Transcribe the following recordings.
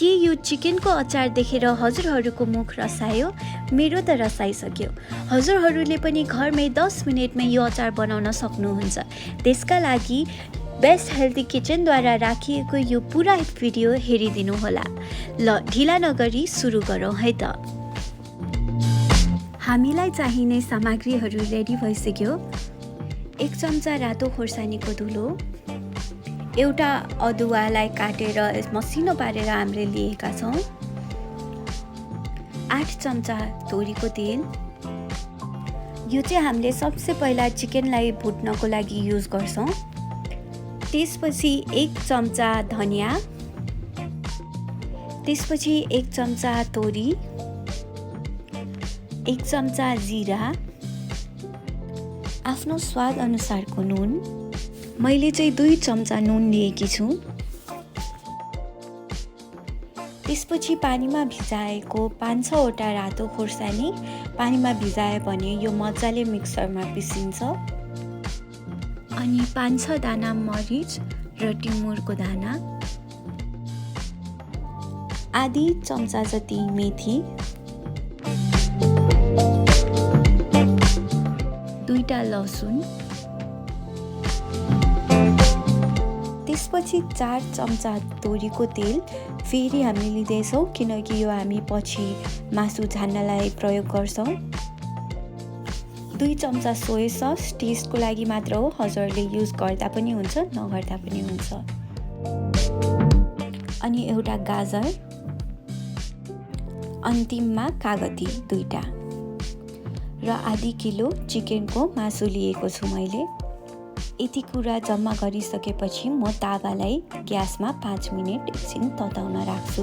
के यो चिकनको अचार देखेर हजुरहरूको मुख रसायो? मेरो त रसाइसक्यो। हजुरहरूले पनि घरमै 10 मिनेटमै यो अचार बनाउन सक्नुहुन्छ। त्यसका लागि बेस्ट हेल्दी किचनद्वारा राखिएको यो पुरा भिडियो हेरिदिनु होला। ल ढिला नगरी सुरु गरौँ है त। हामीलाई चाहिने सामग्रीहरू रेडी भइसक्यो। 1 चम्चा रातो खोर्सानीको धुलो, एउटा अदुवालाई काटेर मसिनो पारेर हामीले लिएका छौँ, 8 चम्चा तोरीको तेल। यो चाहिँ हामीले सबसे पहिला चिकनलाई भुट्नको लागि युज गर्छौँ। त्यसपछि 1 चम्चा धनिया, त्यसपछि 1 चम्चा तोरी, 1 चम्चा जीरा, आफ्नो स्वाद अनुसारको नुन। मैले चाहिँ 2 चम्चा नुन लिएकी छु। त्यसपछि पानीमा भिजाएको 5-6 वटा रातो खोर्सानी पानीमा भिजाए भने यो मजाले मिक्सरमा पिसिन्छ। अनि 5-6 दाना मरिच र टिमुरको दाना, आधी चम्चा जति मेथी, 2टा लसुन, त्यसपछि 4 चम्चा तोरीको तेल फेरि हामी लिँदैछौँ किनकि यो हामी पछि मासु झान्नलाई प्रयोग गर्छौँ। 2 चम्चा सोया सस टेस्टको लागि मात्र हो, हजुरहरूले युज गर्दा पनि हुन्छ नगर्दा पनि हुन्छ। अनि एउटा गाजर, अन्तिममा कागती 2टा र आधी किलो चिकनको मासु लिएको छु मैले। यति कुरा जम्मा गरिसकेपछि म तावालाई ग्यासमा 5 मिनेट एकछिन तताउन राख्छु।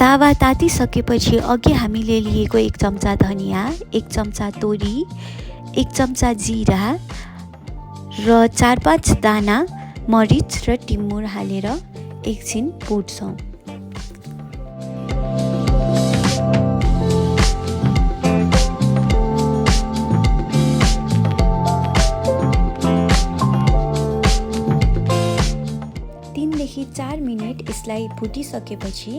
तावा तातिसकेपछि अघि हामीले लिएको 1 चम्चा धनिया, 1 चम्चा तोरी, 1 चम्चा जीरा र 4-5 दाना मरिच र टिमुर हालेर एकछिन भुट्छौँ। देखि 4 मिनेट यसलाई भुटिसकेपछि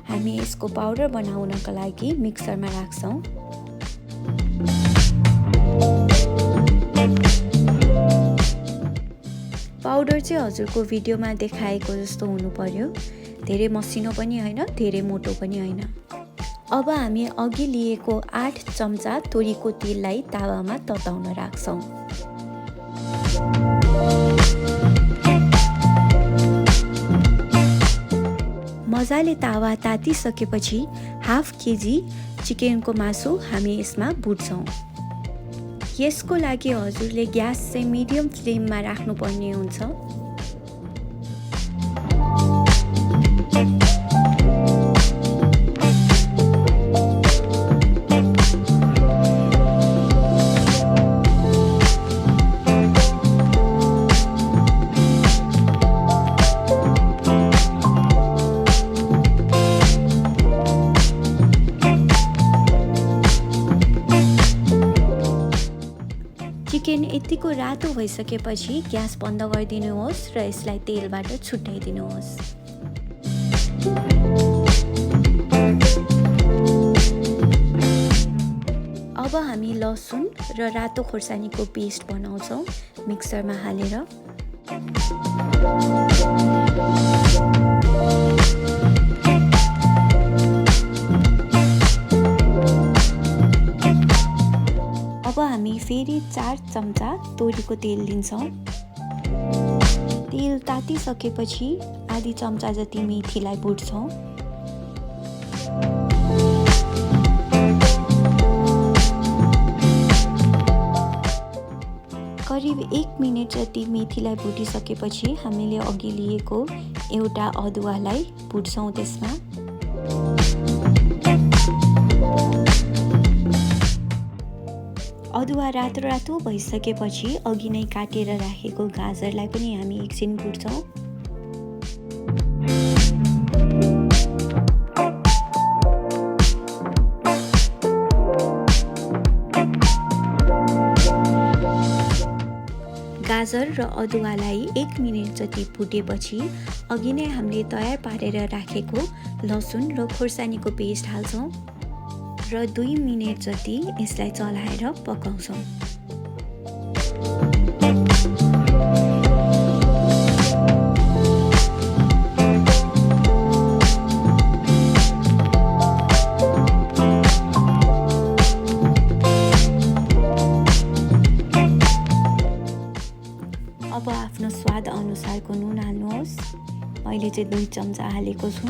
हामी यसको पाउडर बनाउनका लागि मिक्सरमा राख्छौँ। पाउडर चाहिँ हजुरको भिडियोमा देखाएको जस्तो हुनु पर्यो। धेरै मसिनो पनि होइन, धेरै मोटो पनि होइन। अब हामी अघि लिएको 8 चम्चा तोरीको तेललाई तावामा तताउन राख्छौँ। मजाले तावा तातिसकेपछि 1/2 केजी चिकनको मासु हामी यसमा भुट्छौँ। यसको लागि हजुरले ग्यास चाहिँ मिडियम फ्लेममा राख्नुपर्ने हुन्छ। चिकन यतिको रातो भइसकेपछि ग्यास बन्द गरिदिनुहोस् र यसलाई तेलबाट छुट्याइदिनुहोस्। अब हामी लसुन र रातो खोर्सानीको पेस्ट बनाउँछौँ मिक्सरमा हालेर। अब हामी फेरि 4 चम्चा तोरीको तेल लिन्छौँ। तेल तातिसकेपछि आधी चम्चा जति मेथीलाई भुट्छौँ। करिब 1 मिनेट जति मेथीलाई भुटिसकेपछि हामीले अघि लिएको एउटा अदुवालाई भुट्छौँ त्यसमा। अदुवा रातो रातो भइसकेपछि अघि नै काटेर राखेको गाजरलाई पनि हामी एकछिन भुट्छौँ। गाजर र अदुवालाई 1 मिनेट जति फुटेपछि अघि नै हामीले तयार पारेर राखेको लसुन र खुर्सानीको पेस्ट हाल्छौँ र 2 मिनेट जति यसलाई चलाएर पकाउँछौँ। अब आफ्नो स्वाद अनुसारको नुन हाल्नुहोस्। मैले चाहिँ 2 चम्चा हालेको छु।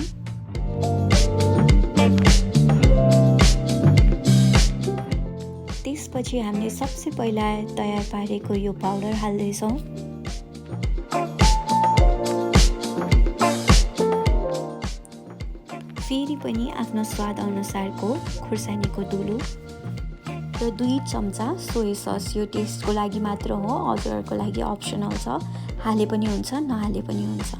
त्यसपछि हामीले सबसे पहिला तयार पारेको यो पाउडर हाल्दैछौँ। फेरि पनि आफ्नो स्वाद अनुसारको खुर्सानीको धुलो र 2 चम्चा सोया सस। यो टेस्टको लागि मात्र हो, हजुरहरूको लागि अप्सनल छ, हाले पनि हुन्छ नहाले पनि हुन्छ।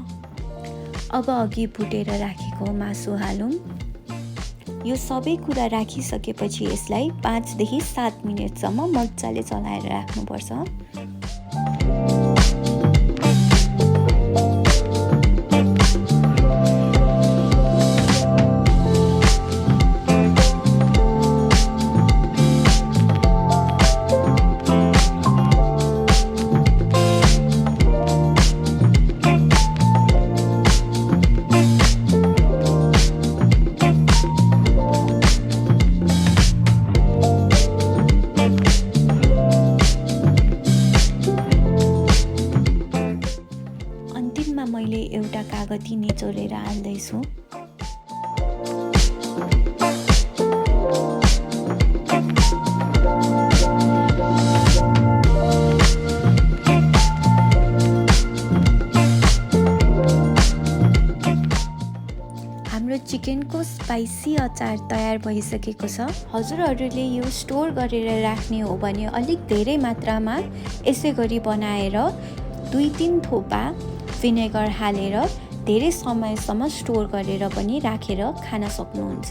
अब अघि भुटेर राखेको मासु हालौँ। यो सबै कुरा राखिसकेपछि यसलाई 5 देखि 7 मिनेटसम्म मजाले चलाएर राख्नुपर्छ। मैले एउटा कागती निचोरेर हाल्दैछु। हाम्रो चिकनको स्पाइसी अचार तयार भइसकेको छ। हजुरहरूले यो स्टोर गरेर राख्ने हो भने अलिक धेरै मात्रामा यसै गरी बनाएर 2-3 थोपा विनेगर हालेर धेरै समयसम्म स्टोर गरेर पनि राखेर खान सक्नुहुन्छ।